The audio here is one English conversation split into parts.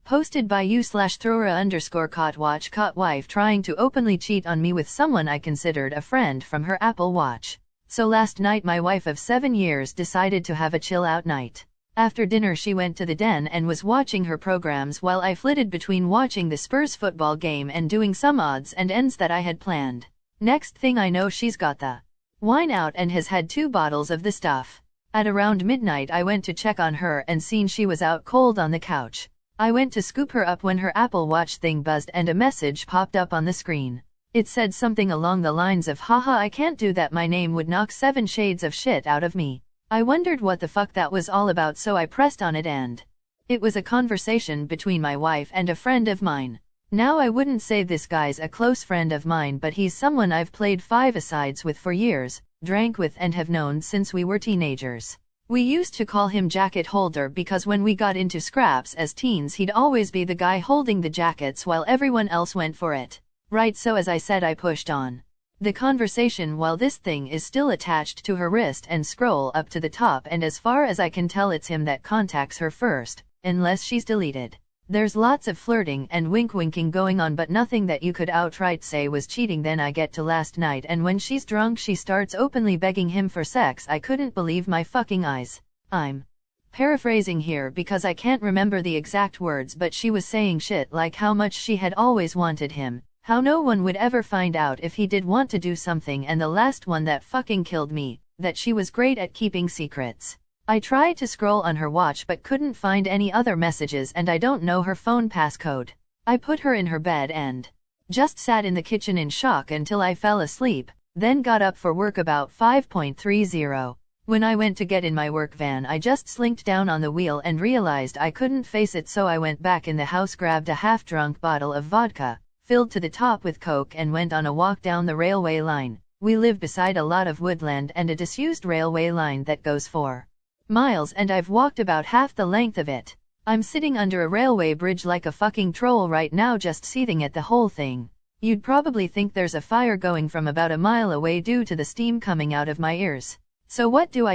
Posted by you/Thrower_caught wife trying to openly cheat on me with someone I considered a friend from her Apple Watch. So last night my wife of 7 years decided to have a chill out night. After dinner she went to the den and was watching her programs while I flitted between watching the Spurs football game and doing some odds and ends that I had planned. Next thing I know she's got the wine out and has had 2 bottles of the stuff. At around midnight I went to check on her and seen she was out cold on the couch. I went to scoop her up when her Apple Watch thing buzzed and a message popped up on the screen. It said something along the lines of, "Haha, I can't do that, my name would knock 7 shades of shit out of me." I wondered what the fuck that was all about, so I pressed on it and it was a conversation between my wife and a friend of mine. Now I wouldn't say this guy's a close friend of mine, but he's someone I've played 5-a-sides with for years, drank with and have known since we were teenagers. We used to call him Jacket Holder because when we got into scraps as teens he'd always be the guy holding the jackets while everyone else went for it. Right, so as I said I pushed on the conversation while this thing is still attached to her wrist and scroll up to the top, and as far as I can tell it's him that contacts her first, unless she's deleted. There's lots of flirting and wink-winking going on but nothing that you could outright say was cheating. Then I get to last night and when she's drunk she starts openly begging him for sex. I couldn't believe my fucking eyes. I'm paraphrasing here because I can't remember the exact words, but she was saying shit like how much she had always wanted him, how no one would ever find out if he did want to do something, and the last one that fucking killed me, that she was great at keeping secrets. I tried to scroll on her watch but couldn't find any other messages and I don't know her phone passcode. I put her in her bed and just sat in the kitchen in shock until I fell asleep, then got up for work about 5:30. When I went to get in my work van I just slinked down on the wheel and realized I couldn't face it, so I went back in the house, grabbed a half-drunk bottle of vodka, filled to the top with Coke, and went on a walk down the railway line. We live beside a lot of woodland and a disused railway line that goes for miles, and I've walked about half the length of it. I'm sitting under a railway bridge like a fucking troll right now, just seething at the whole thing. You'd probably think there's a fire going from about a mile away due to the steam coming out of my ears. So what do?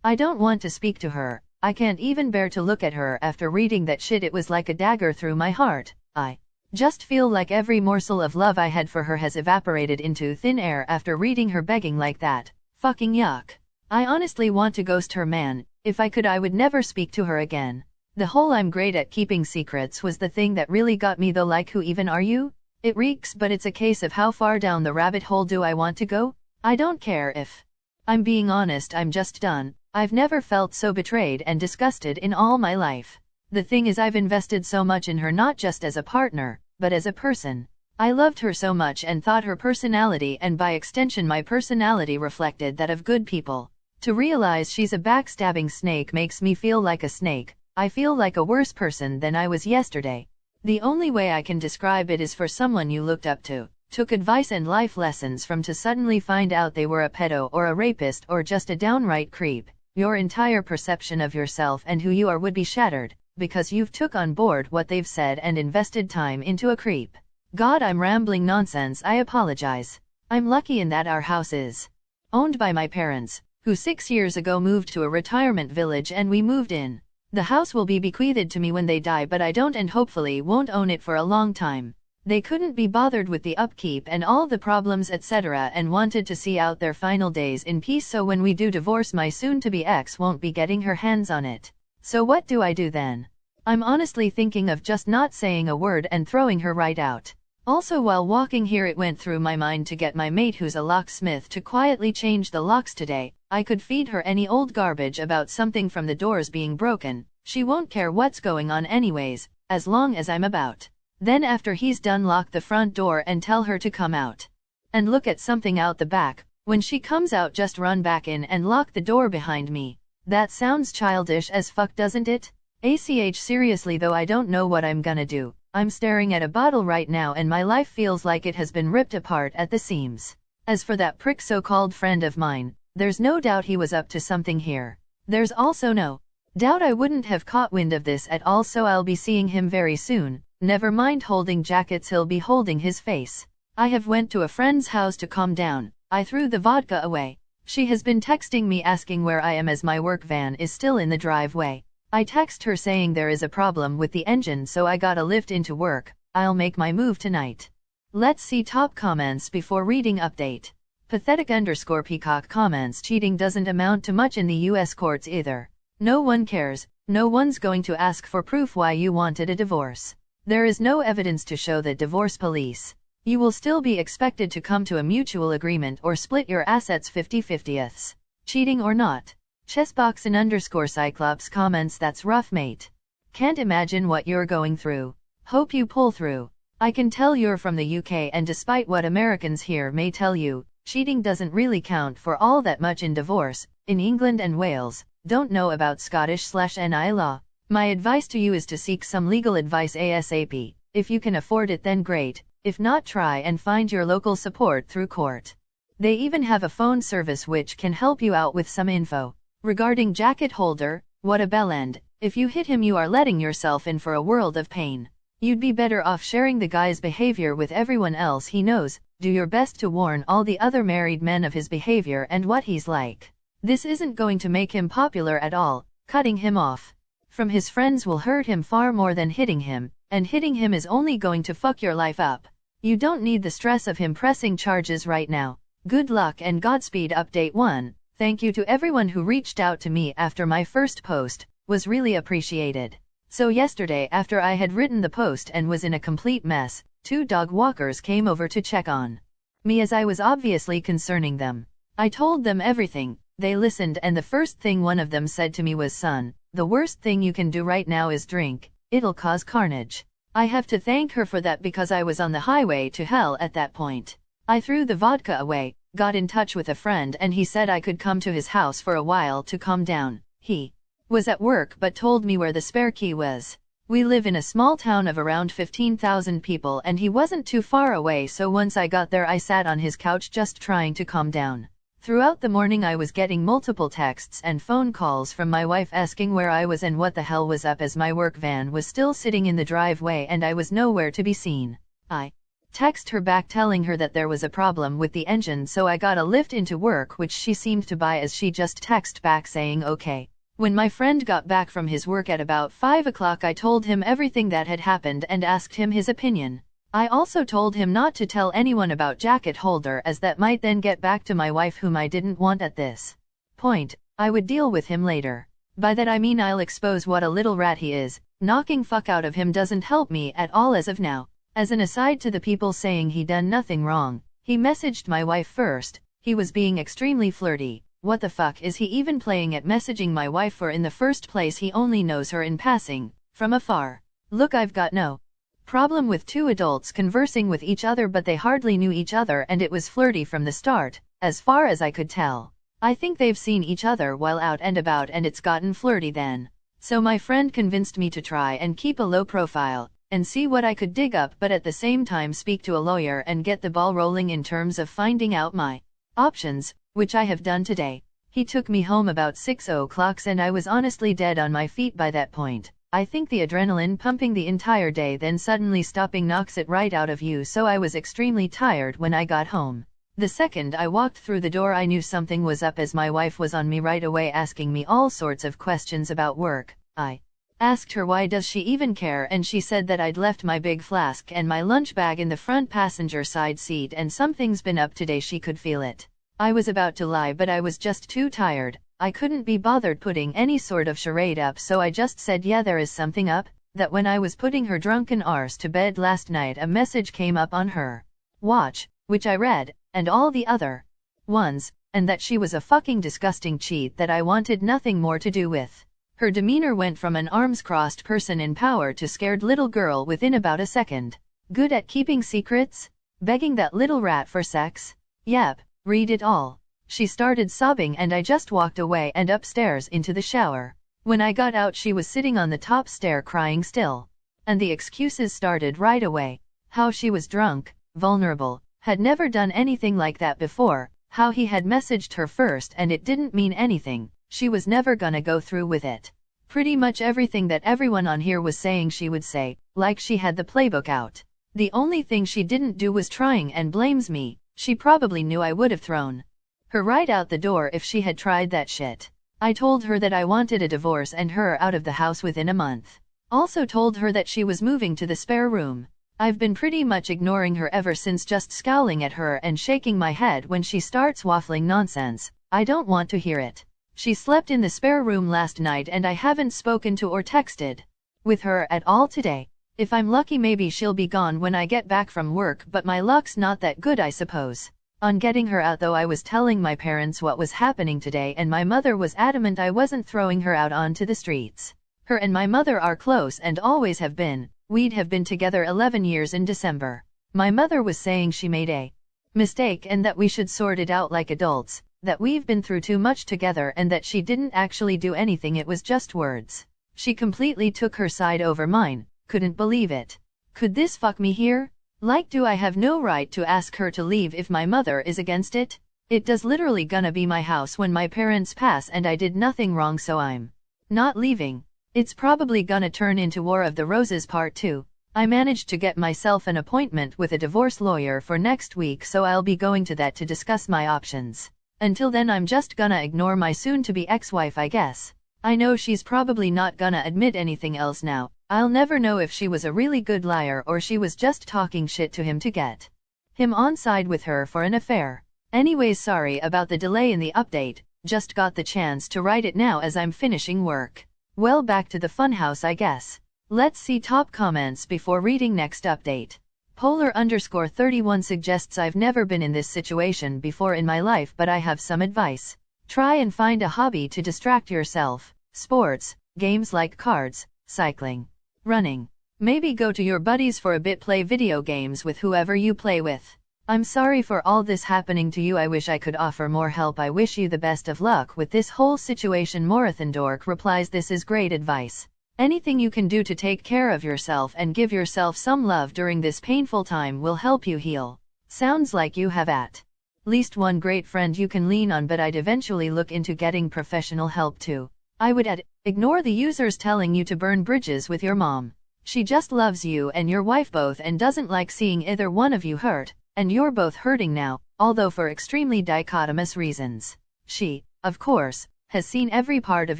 I don't want to speak to her. I can't even bear to look at her after reading that shit. It was like a dagger through my heart. I just feel like every morsel of love I had for her has evaporated into thin air after reading her begging like that. Fucking yuck. I honestly want to ghost her, man. If I could I would never speak to her again. The whole I'm great at keeping secrets was the thing that really got me though. Like, who even are you? It reeks, but it's a case of how far down the rabbit hole do I want to go? I don't care if I'm being honest, I'm just done. I've never felt so betrayed and disgusted in all my life. The thing is, I've invested so much in her, not just as a partner, but as a person. I loved her so much and thought her personality, and by extension my personality, reflected that of good people. To realize she's a backstabbing snake makes me feel like a snake. I feel like a worse person than I was yesterday. The only way I can describe it is for someone you looked up to, took advice and life lessons from, to suddenly find out they were a pedo or a rapist or just a downright creep. Your entire perception of yourself and who you are would be shattered, because you've took on board what they've said and invested time into a creep. God, I'm rambling nonsense, I apologize. I'm lucky in that our house is owned by my parents, who 6 years ago moved to a retirement village and we moved in. The house will be bequeathed to me when they die, but I don't and hopefully won't own it for a long time. They couldn't be bothered with the upkeep and all the problems etc. and wanted to see out their final days in peace, so when we do divorce my soon-to-be ex won't be getting her hands on it. So what do I do then? I'm honestly thinking of just not saying a word and throwing her right out. Also, while walking here it went through my mind to get my mate, who's a locksmith, to quietly change the locks today. I could feed her any old garbage about something from the doors being broken. She won't care what's going on anyways, as long as I'm about. Then after he's done, lock the front door and tell her to come out and look at something out the back. When she comes out, just run back in and lock the door behind me. That sounds childish as fuck, doesn't it? Seriously though, I don't know what I'm gonna do. I'm staring at a bottle right now and my life feels like it has been ripped apart at the seams. As for that prick so-called friend of mine, there's no doubt he was up to something here. There's also no doubt I wouldn't have caught wind of this at all, so I'll be seeing him very soon. Never mind holding jackets, he'll be holding his face. I have went to a friend's house to calm down. I threw the vodka away. She has been texting me asking where I am as my work van is still in the driveway. I text her saying there is a problem with the engine, so I got a lift into work. I'll make my move tonight. Let's see top comments before reading update. Pathetic_peacock comments: cheating doesn't amount to much in the US courts either. No one cares. No one's going to ask for proof why you wanted a divorce. There is no evidence to show the divorce police. You will still be expected to come to a mutual agreement or split your assets 50-50. Cheating or not. Chessboxin_Cyclops comments: that's rough, mate. Can't imagine what you're going through. Hope you pull through. I can tell you're from the UK, and despite what Americans here may tell you, cheating doesn't really count for all that much in divorce. In England and Wales, don't know about Scottish/NI law. My advice to you is to seek some legal advice ASAP. If you can afford it, then great. If not, try and find your local support through court. They even have a phone service which can help you out with some info. Regarding jacket holder, what a bellend. If you hit him, you are letting yourself in for a world of pain. You'd be better off sharing the guy's behavior with everyone else he knows. Do your best to warn all the other married men of his behavior and what he's like. This isn't going to make him popular at all. Cutting him off from his friends will hurt him far more than hitting him, and hitting him is only going to fuck your life up. You don't need the stress of him pressing charges right now. Good luck and Godspeed. Update 1. Thank you to everyone who reached out to me after my first post. Was really appreciated. So yesterday, after I had written the post and was in a complete mess, 2 dog walkers came over to check on me as I was obviously concerning them. I told them everything. They listened, and the first thing one of them said to me was, "Son, the worst thing you can do right now is drink. It'll cause carnage." I have to thank her for that because I was on the highway to hell at that point. I threw the vodka away, got in touch with a friend, and he said I could come to his house for a while to calm down. He was at work but told me where the spare key was. We live in a small town of around 15,000 people, and he wasn't too far away, so once I got there I sat on his couch just trying to calm down. Throughout the morning I was getting multiple texts and phone calls from my wife asking where I was and what the hell was up, as my work van was still sitting in the driveway and I was nowhere to be seen. I text her back telling her that there was a problem with the engine, so I got a lift into work, which she seemed to buy as she just texted back saying okay. When my friend got back from his work at about 5 o'clock, I told him everything that had happened and asked him his opinion. I also told him not to tell anyone about jacket holder, as that might then get back to my wife, whom I didn't want at this point. I would deal with him later. By that I mean I'll expose what a little rat he is. Knocking fuck out of him doesn't help me at all as of now. As an aside to the people saying he done nothing wrong, he messaged my wife first. He was being extremely flirty. What the fuck is he even playing at messaging my wife for in the first place? He only knows her in passing, from afar. Look, I've got no problem with 2 adults conversing with each other, but they hardly knew each other and it was flirty from the start, as far as I could tell. I think they've seen each other while out and about and it's gotten flirty then. So my friend convinced me to try and keep a low profile, and see what I could dig up, but at the same time speak to a lawyer and get the ball rolling in terms of finding out my options, which I have done today. He took me home about 6 o'clock and I was honestly dead on my feet by that point. I think the adrenaline pumping the entire day then suddenly stopping knocks it right out of you, so I was extremely tired when I got home. The second I walked through the door I knew something was up, as my wife was on me right away asking me all sorts of questions about work. I asked her why does she even care, and she said that I'd left my big flask and my lunch bag in the front passenger side seat and something's been up today, she could feel it. I was about to lie, but I was just too tired. I couldn't be bothered putting any sort of charade up, so I just said yeah, there is something up. That when I was putting her drunken arse to bed last night, a message came up on her watch, which I read, and all the other ones, and that she was a fucking disgusting cheat that I wanted nothing more to do with. Her demeanor went from an arms-crossed person in power to scared little girl within about a second. Good at keeping secrets? Begging that little rat for sex? Yep, read it all. She started sobbing and I just walked away and upstairs into the shower. When I got out, she was sitting on the top stair crying still. And the excuses started right away. How she was drunk, vulnerable, had never done anything like that before, how he had messaged her first and it didn't mean anything, she was never gonna go through with it. Pretty much everything that everyone on here was saying she would say, like she had the playbook out. The only thing she didn't do was trying, and blames me. She probably knew I would have thrown her right out the door if she had tried that shit. I told her that I wanted a divorce and her out of the house within a month. Also told her that she was moving to the spare room. I've been pretty much ignoring her ever since, just scowling at her and shaking my head when she starts waffling nonsense. I don't want to hear it. She slept in the spare room last night and I haven't spoken to or texted with her at all today. If I'm lucky maybe she'll be gone when I get back from work, but my luck's not that good, I suppose. On getting her out though, I was telling my parents what was happening today and my mother was adamant I wasn't throwing her out onto the streets. Her and my mother are close and always have been. We'd have been together 11 years in December. My mother was saying she made a mistake and that we should sort it out like adults, that we've been through too much together and that she didn't actually do anything, it was just words. She completely took her side over mine. Couldn't believe it. Could this fuck me here? Like, do I have no right to ask her to leave if my mother is against it? It does literally gonna be my house when my parents pass and I did nothing wrong, so I'm not leaving. It's probably gonna turn into War of the Roses Part 2. I managed to get myself an appointment with a divorce lawyer for next week, so I'll be going to that to discuss my options. Until then I'm just gonna ignore my soon-to-be ex-wife, I guess. I know she's probably not gonna admit anything else now. I'll never know if she was a really good liar or she was just talking shit to him to get him on side with her for an affair. Anyways, sorry about the delay in the update, just got the chance to write it now as I'm finishing work. Well, back to the funhouse I guess. Let's see top comments before reading next update. Polar_31 suggests, I've never been in this situation before in my life, but I have some advice. Try and find a hobby to distract yourself. Sports, games like cards, cycling, running. Maybe go to your buddies for a bit, play video games with whoever you play with. I'm sorry for all this happening to you. I wish I could offer more help. I wish you the best of luck with this whole situation. Morathan Dork replies, this is great advice. Anything you can do to take care of yourself and give yourself some love during this painful time will help you heal. Sounds like you have at least one great friend you can lean on, but I'd eventually look into getting professional help too. I would add, ignore the users telling you to burn bridges with your mom. She just loves you and your wife both and doesn't like seeing either one of you hurt, and you're both hurting now, although for extremely dichotomous reasons. She, of course, has seen every part of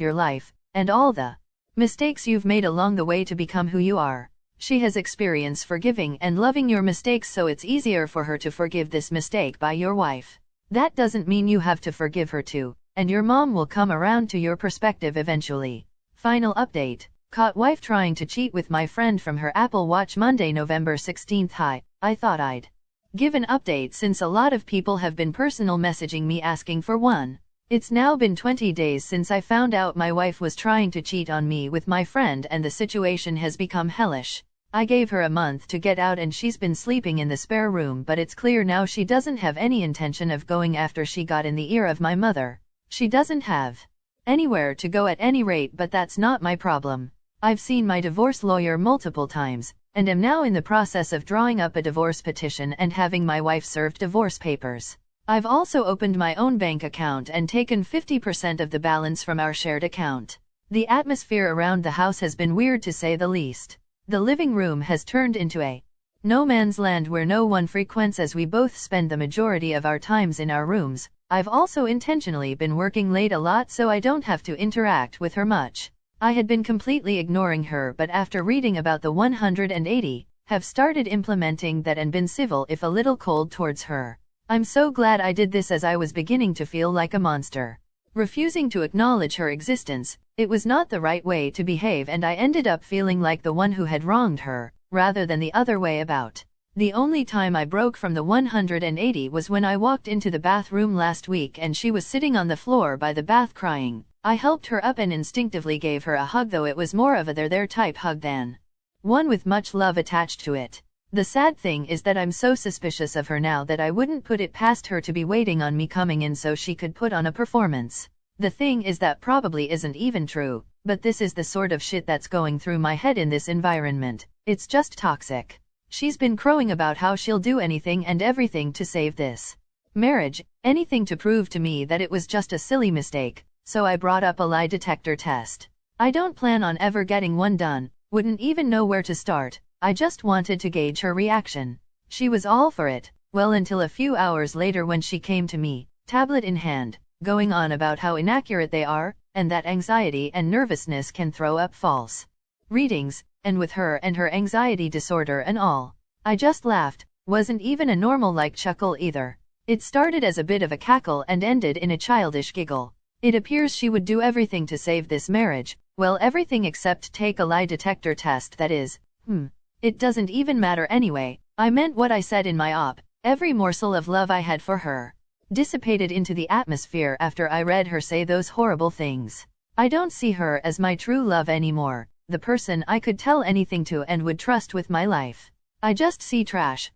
your life, and all the mistakes you've made along the way to become who you are. She has experience forgiving and loving your mistakes, so it's easier for her to forgive this mistake by your wife. That doesn't mean you have to forgive her too, and your mom will come around to your perspective eventually. Final update. Caught wife trying to cheat with my friend from her Apple Watch. Monday, November 16th. Hi, I thought I'd give an update since a lot of people have been personal messaging me asking for one. It's now been 20 days since I found out my wife was trying to cheat on me with my friend, and the situation has become hellish. I gave her a month to get out and she's been sleeping in the spare room, but it's clear now she doesn't have any intention of going after she got in the ear of my mother. She doesn't have anywhere to go at any rate, but that's not my problem. I've seen my divorce lawyer multiple times, and am now in the process of drawing up a divorce petition and having my wife served divorce papers. I've also opened my own bank account and taken 50% of the balance from our shared account. The atmosphere around the house has been weird to say the least. The living room has turned into a no man's land where no one frequents, as we both spend the majority of our times in our rooms. I've also intentionally been working late a lot so I don't have to interact with her much. I had been completely ignoring her, but after reading about the 180, have started implementing that and been civil if a little cold towards her. I'm so glad I did this, as I was beginning to feel like a monster. Refusing to acknowledge her existence, it was not the right way to behave, and I ended up feeling like the one who had wronged her, rather than the other way about. The only time I broke from the 180 was when I walked into the bathroom last week and she was sitting on the floor by the bath crying. I helped her up and instinctively gave her a hug, though it was more of a there type hug than one with much love attached to it. The sad thing is that I'm so suspicious of her now that I wouldn't put it past her to be waiting on me coming in so she could put on a performance. The thing is that probably isn't even true, but this is the sort of shit that's going through my head in this environment. It's just toxic. She's been crowing about how she'll do anything and everything to save this marriage, anything to prove to me that it was just a silly mistake, so I brought up a lie detector test. I don't plan on ever getting one done, wouldn't even know where to start. I just wanted to gauge her reaction. She was all for it, well until a few hours later when she came to me, tablet in hand, going on about how inaccurate they are, and that anxiety and nervousness can throw up false readings, and with her and her anxiety disorder and all. I just laughed, wasn't even a normal like chuckle either. It started as a bit of a cackle and ended in a childish giggle. It appears she would do everything to save this marriage, well everything except take a lie detector test that is, It doesn't even matter anyway. I meant what I said in my op. Every morsel of love I had for her dissipated into the atmosphere after I read her say those horrible things. I don't see her as my true love anymore, the person I could tell anything to and would trust with my life. I just see trash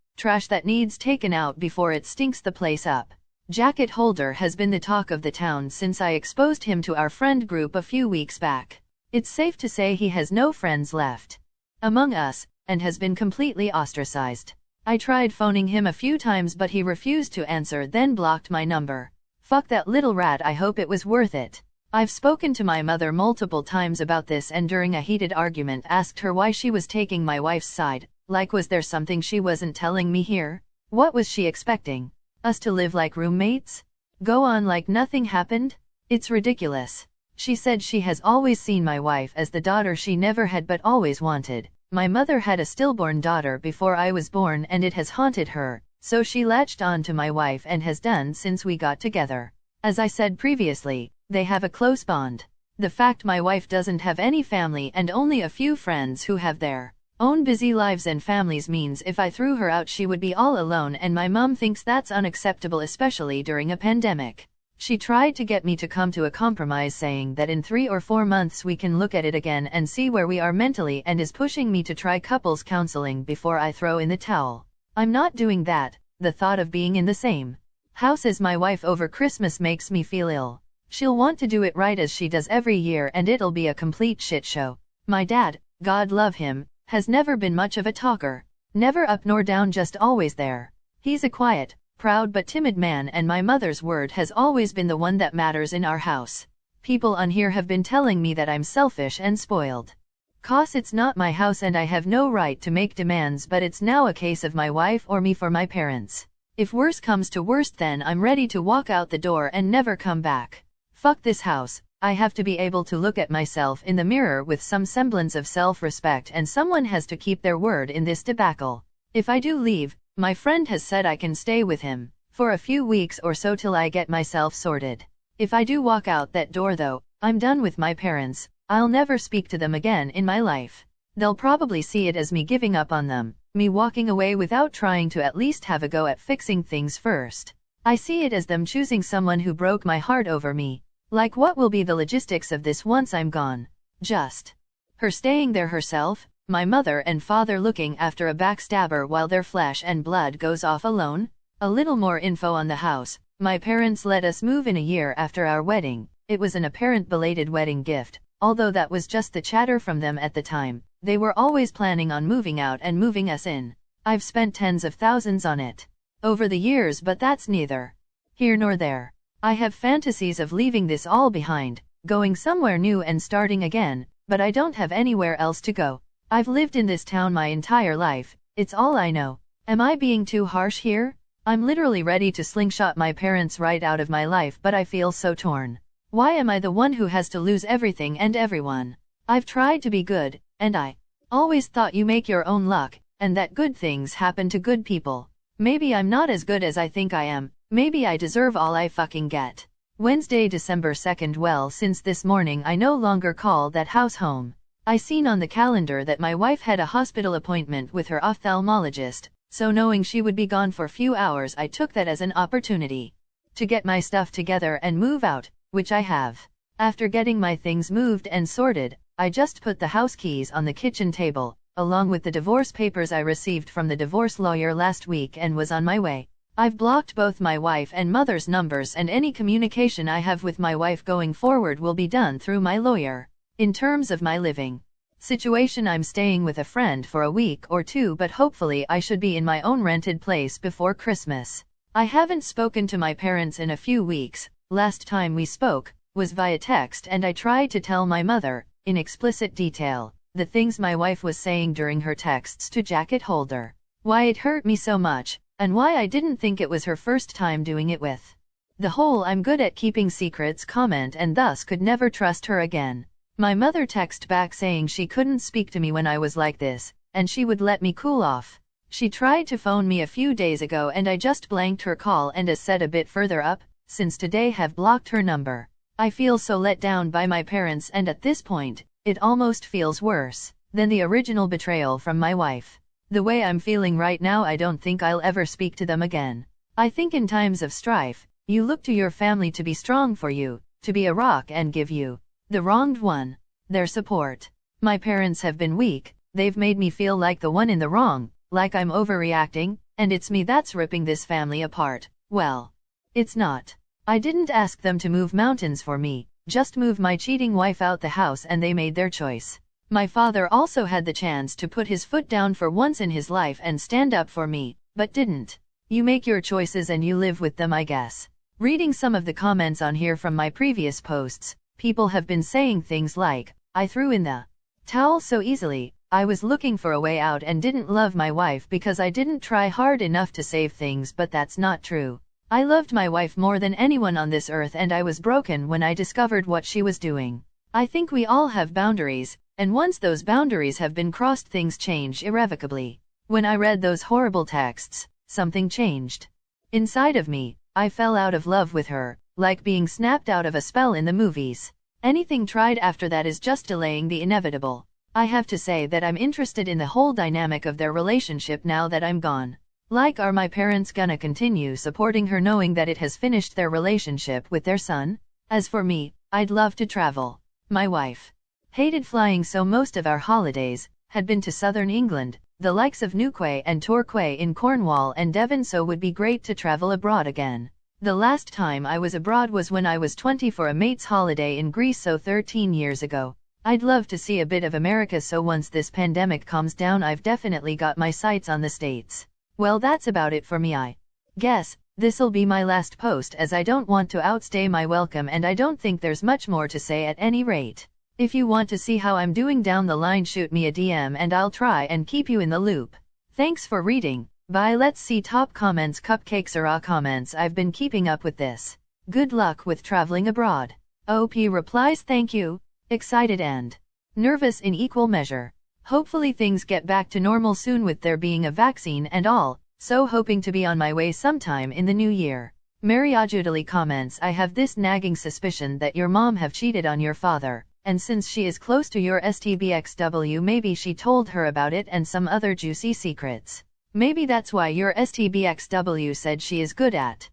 that needs taken out before it stinks the place up. Jacket holder has been the talk of the town since I exposed him to our friend group a few weeks back. It's safe to say he has no friends left among us, and has been completely ostracized. I tried phoning him a few times but he refused to answer, then blocked my number. Fuck that little rat, I hope it was worth it. I've spoken to my mother multiple times about this and during a heated argument asked her why she was taking my wife's side, like was there something she wasn't telling me here? What was she expecting? Us to live like roommates? Go on like nothing happened? It's ridiculous. She said she has always seen my wife as the daughter she never had but always wanted. My mother had a stillborn daughter before I was born and it has haunted her, so she latched on to my wife and has done since we got together. As I said previously, they have a close bond. The fact my wife doesn't have any family and only a few friends who have their own busy lives and families means if I threw her out she would be all alone, and my mom thinks that's unacceptable, especially during a pandemic. She tried to get me to come to a compromise, saying that in 3 or 4 months we can look at it again and see where we are mentally, and is pushing me to try couples counseling before I throw in the towel. I'm not doing that. The thought of being in the same house as my wife over Christmas makes me feel ill. She'll want to do it right as she does every year and it'll be a complete shit show. My dad, God love him, has never been much of a talker. Never up nor down, just always there. He's a quiet, proud but timid man, and my mother's word has always been the one that matters in our house. People on here have been telling me that I'm selfish and spoiled. 'Cause it's not my house and I have no right to make demands, but it's now a case of my wife or me for my parents. If worse comes to worst, then I'm ready to walk out the door and never come back. Fuck this house. I have to be able to look at myself in the mirror with some semblance of self-respect, and someone has to keep their word in this debacle. If I do leave, my friend has said I can stay with him for a few weeks or so till I get myself sorted. If I do walk out that door though, I'm done with my parents. I'll never speak to them again in my life. They'll probably see it as me giving up on them, me walking away without trying to at least have a go at fixing things first. I see it as them choosing someone who broke my heart over me. Like, what will be the logistics of this once I'm gone? Just her staying there herself, my mother and father looking after a backstabber while their flesh and blood goes off alone? A little more info on the house. My parents let us move in a year after our wedding. It was an apparent belated wedding gift, although that was just the chatter from them at the time. They were always planning on moving out and moving us in. I've spent tens of thousands on it over the years, but that's neither here nor there. I have fantasies of leaving this all behind, going somewhere new and starting again, but I don't have anywhere else to go. I've lived in this town my entire life, it's all I know. Am I being too harsh here? I'm literally ready to slingshot my parents right out of my life, but I feel so torn. Why am I the one who has to lose everything and everyone? I've tried to be good, and I always thought you make your own luck, and that good things happen to good people. Maybe I'm not as good as I think I am. Maybe I deserve all I fucking get. Wednesday, December 2nd. Well, since this morning I no longer call that house home. I seen on the calendar that my wife had a hospital appointment with her ophthalmologist, so knowing she would be gone for a few hours, I took that as an opportunity to get my stuff together and move out, which I have. After getting my things moved and sorted, I just put the house keys on the kitchen table, along with the divorce papers I received from the divorce lawyer last week, and was on my way. I've blocked both my wife and mother's numbers, and any communication I have with my wife going forward will be done through my lawyer. In terms of my living situation, I'm staying with a friend for a week or two, but hopefully I should be in my own rented place before Christmas. I haven't spoken to my parents in a few weeks. Last time we spoke was via text, and I tried to tell my mother, in explicit detail, the things my wife was saying during her texts to Jacket Holder. Why it hurt me so much, and why I didn't think it was her first time doing it with The whole "I'm good at keeping secrets" comment and thus could never trust her again. My mother texted back saying she couldn't speak to me when I was like this, and she would let me cool off. She tried to phone me a few days ago and I just blanked her call, and as said a bit further up, since today have blocked her number. I feel so let down by my parents, and at this point, it almost feels worse than the original betrayal from my wife. The way I'm feeling right now, I don't think I'll ever speak to them again. I think in times of strife, you look to your family to be strong for you, to be a rock and give you, the wronged one, their support. My parents have been weak, they've made me feel like the one in the wrong, like I'm overreacting, and it's me that's ripping this family apart. Well, it's not. I didn't ask them to move mountains for me, just move my cheating wife out the house, and they made their choice. My father also had the chance to put his foot down for once in his life and stand up for me, but didn't. You make your choices and you live with them, I guess. Reading some of the comments on here from my previous posts, people have been saying things like, I threw in the towel so easily, I was looking for a way out and didn't love my wife because I didn't try hard enough to save things, but that's not true. I loved my wife more than anyone on this earth, and I was broken when I discovered what she was doing. I think we all have boundaries, and once those boundaries have been crossed, things change irrevocably. When I read those horrible texts, something changed inside of me. I fell out of love with her, like being snapped out of a spell in the movies. Anything tried after that is just delaying the inevitable. I have to say that I'm interested in the whole dynamic of their relationship now that I'm gone. Like, are my parents gonna continue supporting her knowing that it has finished their relationship with their son? As for me, I'd love to travel. My wife hated flying, so most of our holidays had been to southern England, the likes of Newquay and Torquay in Cornwall and Devon, so would be great to travel abroad again. The last time I was abroad was when I was 20 for a mate's holiday in Greece, so 13 years ago. I'd love to see a bit of America, so once this pandemic calms down I've definitely got my sights on the States. Well, that's about it for me. I guess this'll be my last post, as I don't want to outstay my welcome and I don't think there's much more to say at any rate. If you want to see how I'm doing down the line, shoot me a DM and I'll try and keep you in the loop. Thanks for reading. Bye. Let's see top comments. Cupcakes are comments. I've been keeping up with this. Good luck with traveling abroad. OP replies, thank you. Excited and nervous in equal measure. Hopefully things get back to normal soon with there being a vaccine and all, so hoping to be on my way sometime in the new year. Mary Ajudali comments, I have this nagging suspicion that your mom have cheated on your father, and since she is close to your STBXW, maybe she told her about it and some other juicy secrets. Maybe that's why your STBXW said she is good at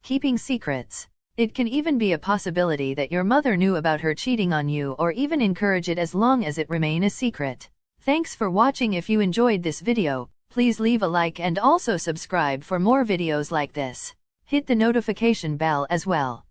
keeping secrets. It can even be a possibility that your mother knew about her cheating on you, or even encourage it, as long as it remain a secret. Thanks for watching. If you enjoyed this video, please leave a like and also subscribe for more videos like this. Hit the notification bell as well.